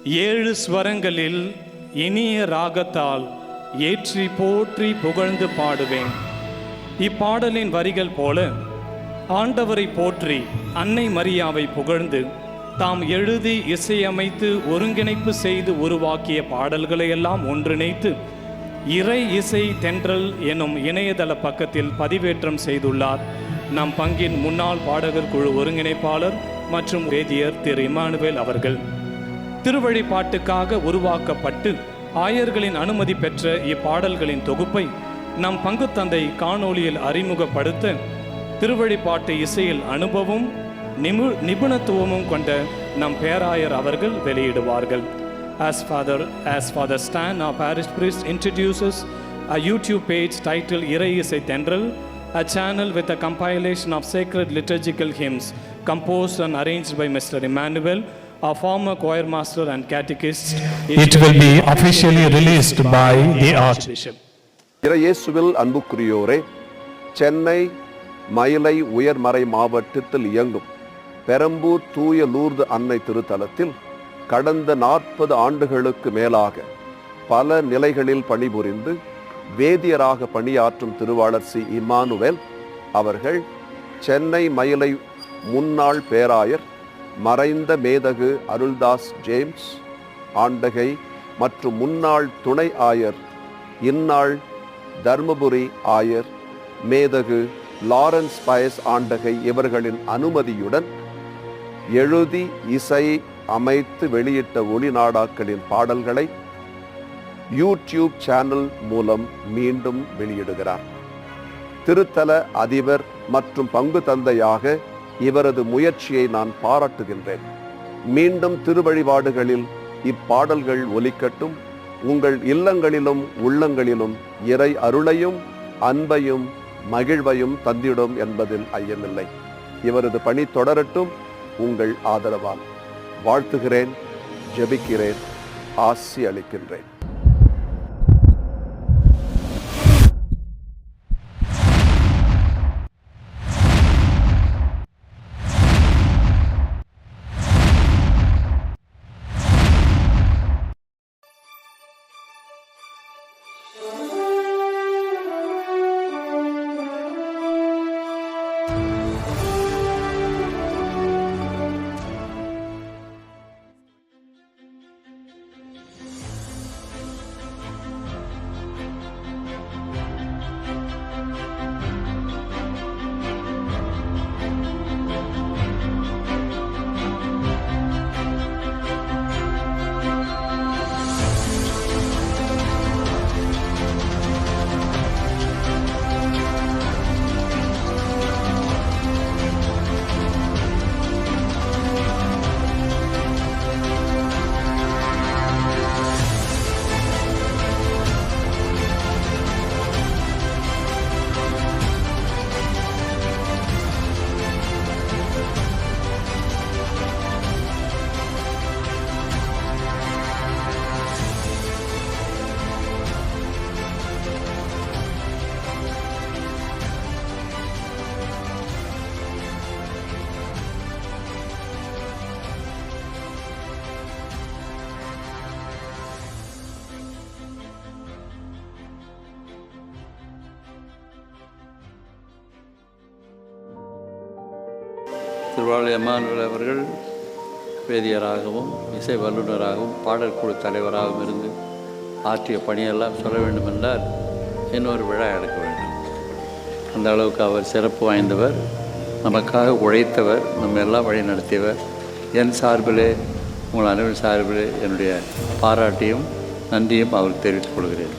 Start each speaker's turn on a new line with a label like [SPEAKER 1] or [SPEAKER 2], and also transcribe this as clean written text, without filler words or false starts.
[SPEAKER 1] ஏழு ஸ்வரங்களில் இனிய ராகத்தால் ஏற்றி போற்றி புகழ்ந்து பாடுவேன். இப்பாடலின் வரிகள் போல ஆண்டவரை போற்றி அன்னை மரியாவை புகழ்ந்து தாம் எழுதி இசையமைத்து ஒருங்கிணைப்பு செய்து உருவாக்கிய பாடல்களை எல்லாம் ஒன்றிணைத்து இறை இசை தென்றல் எனும் இணையதள பக்கத்தில் பதிவேற்றம் செய்துள்ளார் நம் பங்கின் முன்னாள் பாடகர் குழு ஒருங்கிணைப்பாளர் மற்றும் வேதியர் திரு இமானுவேல் அவர்கள். திருவழிபாட்டுக்காக உருவாக்கப்பட்டு ஆயர்களின் அனுமதி பெற்ற இப்பாடல்களின் தொகுப்பை நம் பங்கு தந்தை காணொளியில் அறிமுகப்படுத்த திருவழிபாட்டு இசையில் அனுபவம் நிபுணத்துவமும் கொண்ட நம் பேராயர் அவர்கள் வெளியிடுவார்கள். As Father Stan, our parish priest, introduces a YouTube page titled Irai Isai Tendral, a channel with a compilation of sacred liturgical hymns composed and arranged by Mr. Emmanuel, our former choir master and catechist.
[SPEAKER 2] It will be officially released by the Archbishop.
[SPEAKER 3] இயேசுவில் அன்புக்குரியோரே, சென்னை மயிலை உயர்மறை மாவட்டத்தில் இயங்கும் பெரம்பூர் தூய Lourdes அன்னை திருத்தலத்தில் கடந்த 40 ஆண்டுகளுக்கு மேலாக பல நிலைகளில் பணிபுரிந்து வேதியராக பணியாற்றும் திருவாளர் சி இமானுவேல் அவர்கள் சென்னை மயிலை முன்னாள் பேராயர் மறைந்த மேதகு அருள்தாஸ் ஜேம்ஸ் ஆண்டகை மற்றும் முன்னாள் துணை ஆயர் இந்நாள் தர்மபுரி ஆயர் மேதகு லாரன்ஸ் பயஸ் ஆண்டகை இவர்களின் அனுமதியுடன் எழுதி இசை அமைத்து வெளியிட்ட ஒளிநாடாக்களின் பாடல்களை யூடியூப் சேனல் மூலம் மீண்டும் வெளியிடுகிறார். திருத்தல அதிபர் மற்றும் பங்கு தந்தையாக இவரது முயற்சியை நான் பாராட்டுகின்றேன். மீண்டும் திருவழிபாடுகளில் இப்பாடல்கள் ஒலிக்கட்டும். உங்கள் இல்லங்களிலும் உள்ளங்களிலும் இறை அருளையும் அன்பையும் மகிழ்வையும் தந்திடும் என்பதில் ஐயமில்லை. இவரது பணி தொடரட்டும். உங்கள் ஆதரவால் வாழ்த்துகிறேன், ஜெபிக்கிறேன், ஆசி அளிக்கின்றேன்.
[SPEAKER 4] திருவாளர் எம்மானுவேல் அவர்கள் வேதியராகவும் இசை வல்லுநராகவும் பாடல் குழு தலைவராகவும் இருந்து ஆற்றிய பணியெல்லாம் சொல்ல வேண்டுமென்றால் இன்னொரு விழா எடுக்க வேண்டும். அந்த அளவுக்கு அவர் சிறப்பு வாய்ந்தவர், நமக்காக உழைத்தவர், நம்ம எல்லாம் வழி நடத்தியவர். என் சார்பிலே, உங்கள் அனைவரின் சார்பிலே என்னுடைய பாராட்டியும் நன்றியும் அவருக்கு தெரிவித்துக் கொள்கிறேன்.